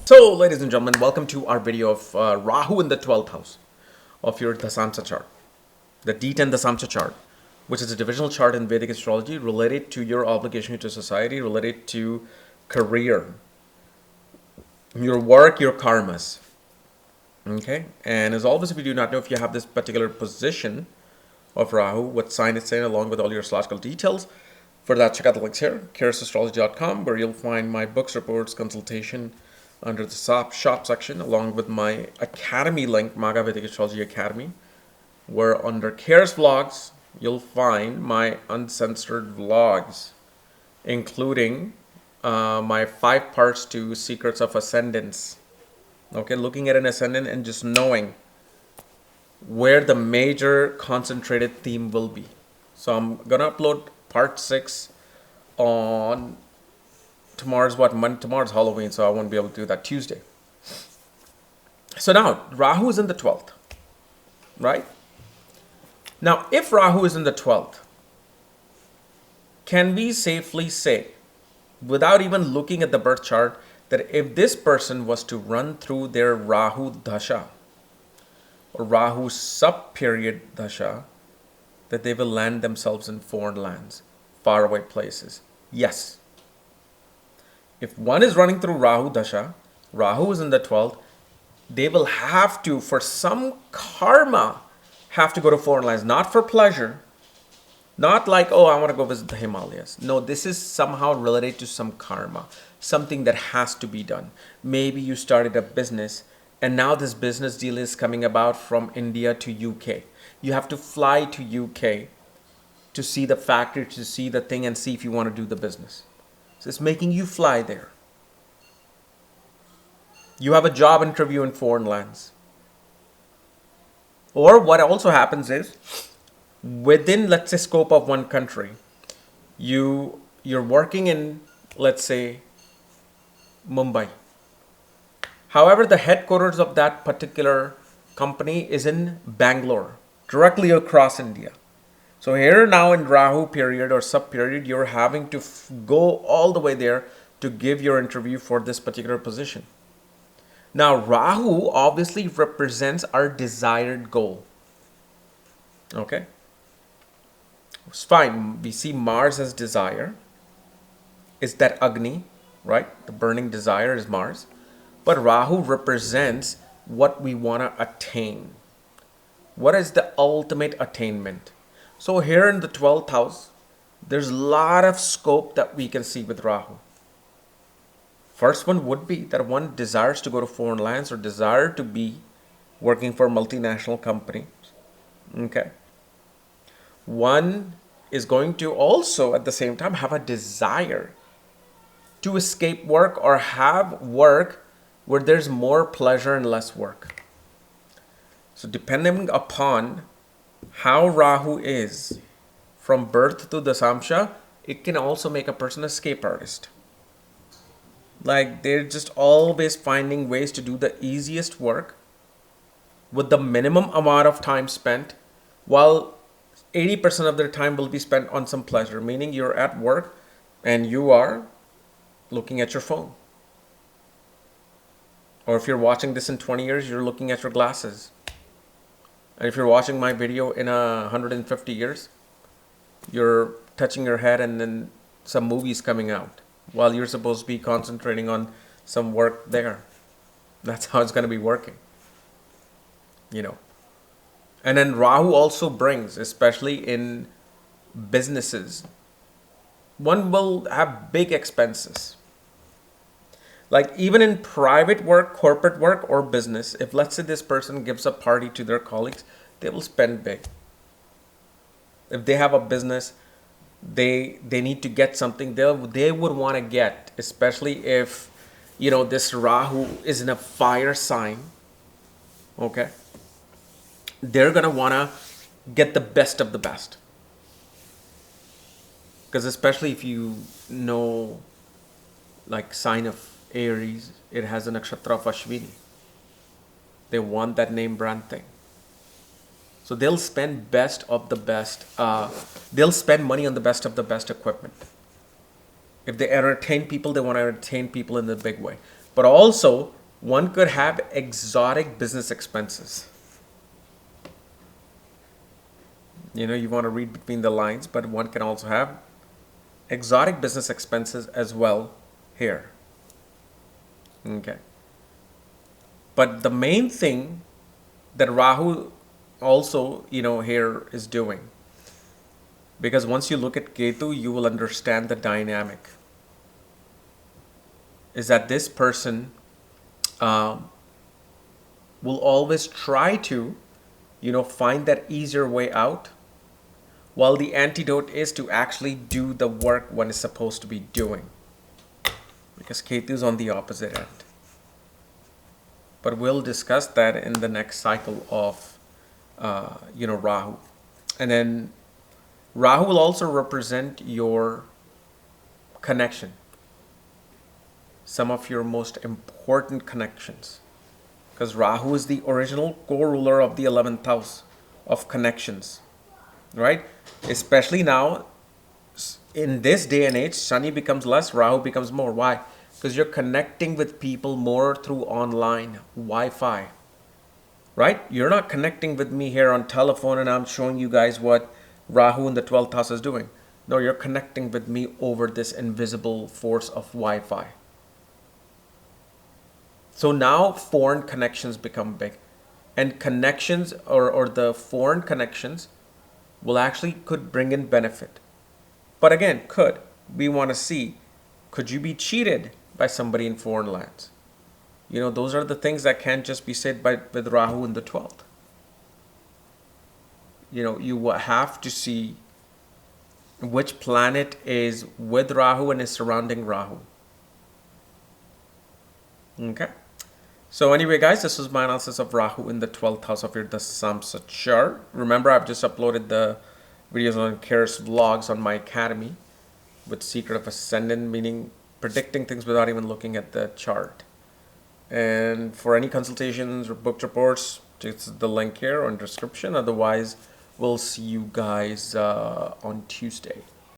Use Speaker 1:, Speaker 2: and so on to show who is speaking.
Speaker 1: So, ladies and gentlemen, welcome to our video of Rahu in the 12th house of your Dashamsha chart, the D10 Dashamsha chart, which is a divisional chart in Vedic Astrology related to your obligation to society, related to career, your work, your karmas. Okay, and as always, if you do not know if you have this particular position of Rahu, what sign it's in, along with all your astrological details, for that, check out the links here, KRSchannel.com, where you'll find my books, reports, consultation under the shop section, along with my academy link, Maga Vedic Astrology Academy, where under KRS Vlogs, you'll find my uncensored vlogs, including my 5 parts to Secrets of Ascendance. Okay, looking at an ascendant and just knowing where the major concentrated theme will be. So I'm gonna upload part 6 on tomorrow's tomorrow's Halloween, so I won't be able to do that Tuesday. So now Rahu is in the 12th, right? Now if Rahu is in the 12th, can we safely say, without even looking at the birth chart, that if this person was to run through their Rahu Dasha or Rahu sub-period Dasha, that they will land themselves in foreign lands, faraway places? Yes. If one is running through Rahu Dasha, Rahu is in the 12th, they will have to, for some karma, have to go to foreign lands, not for pleasure, not like, oh, I want to go visit the Himalayas. No, this is somehow related to some karma, something that has to be done. Maybe you started a business and now this business deal is coming about from India to UK. You have to fly to UK to see the factory, to see the thing and see if you want to do the business. So it's making you fly there. You have a job interview in foreign lands. Or what also happens is, within, let's say, scope of one country, you're working in, let's say, Mumbai. However, the headquarters of that particular company is in Bangalore, directly across India. So here now in Rahu period or sub period, you're having to go all the way there to give your interview for this particular position. Now Rahu obviously represents our desired goal. Okay. It's fine. We see Mars as desire. It's that Agni, right? The burning desire is Mars. But Rahu represents what we want to attain. What is the ultimate attainment? So here in the 12th house, there's a lot of scope that we can see with Rahu. First one would be that one desires to go to foreign lands or desire to be working for multinational companies. Okay. One is going to also at the same time have a desire to escape work or have work where there's more pleasure and less work. So depending upon how Rahu is from birth to Dashamsha, it can also make a person an escape artist. Like they're just always finding ways to do the easiest work with the minimum amount of time spent, while 80% of their time will be spent on some pleasure, meaning you're at work and you are looking at your phone. Or if you're watching this in 20 years, you're looking at your glasses. And if you're watching my video in 150 years, you're touching your head and then some movie's coming out while you're supposed to be concentrating on some work there. That's how it's going to be working. You know. And then Rahu also brings, especially in businesses, one will have big expenses. Like even in private work, corporate work, or business, if let's say this person gives a party to their colleagues, they will spend big. If they have a business, they need to get something they would want to get, especially if, you know, this Rahu is in a fire sign. Okay. They're going to want to get the best of the best. Because especially if you know, like sign of Aries, it has a nakshatra of Ashwini. They want that name brand thing. So they'll spend best of the best. They'll spend money on the best of the best equipment. If they entertain people, they want to entertain people in the big way. But also, one could have exotic business expenses. You want to read between the lines, but one can also have exotic business expenses as well here. Okay. But the main thing that Rahu also, here is doing, because once you look at Ketu, you will understand the dynamic, is that this person will always try to, find that easier way out, while the antidote is to actually do the work one is supposed to be doing, because Ketu is on the opposite end. But we'll discuss that in the next cycle of, Rahu. And then Rahu will also represent your connection, some of your most important connections, because Rahu is the original co-ruler of the 11th house of connections, right? Especially now, in this day and age, Shani becomes less, Rahu becomes more. Why? Because you're connecting with people more through online, Wi-Fi, right? You're not connecting with me here on telephone and I'm showing you guys what Rahu in the 12th house is doing. No, you're connecting with me over this invisible force of Wi-Fi. So now foreign connections become big. And connections or the foreign connections will actually could bring in benefit. But again, we want to see, could you be cheated by somebody in foreign lands? Those are the things that can't just be said with Rahu in the 12th. You will have to see which planet is with Rahu and is surrounding Rahu. Okay. So anyway, guys, this was my analysis of Rahu in the 12th house of your Dashamsha chart. Remember, I've just uploaded the videos on KRS vlogs on my academy with Secret of Ascendant, meaning predicting things without even looking at the chart. And for any consultations or booked reports, just the link here or in description. Otherwise, we'll see you guys on Tuesday.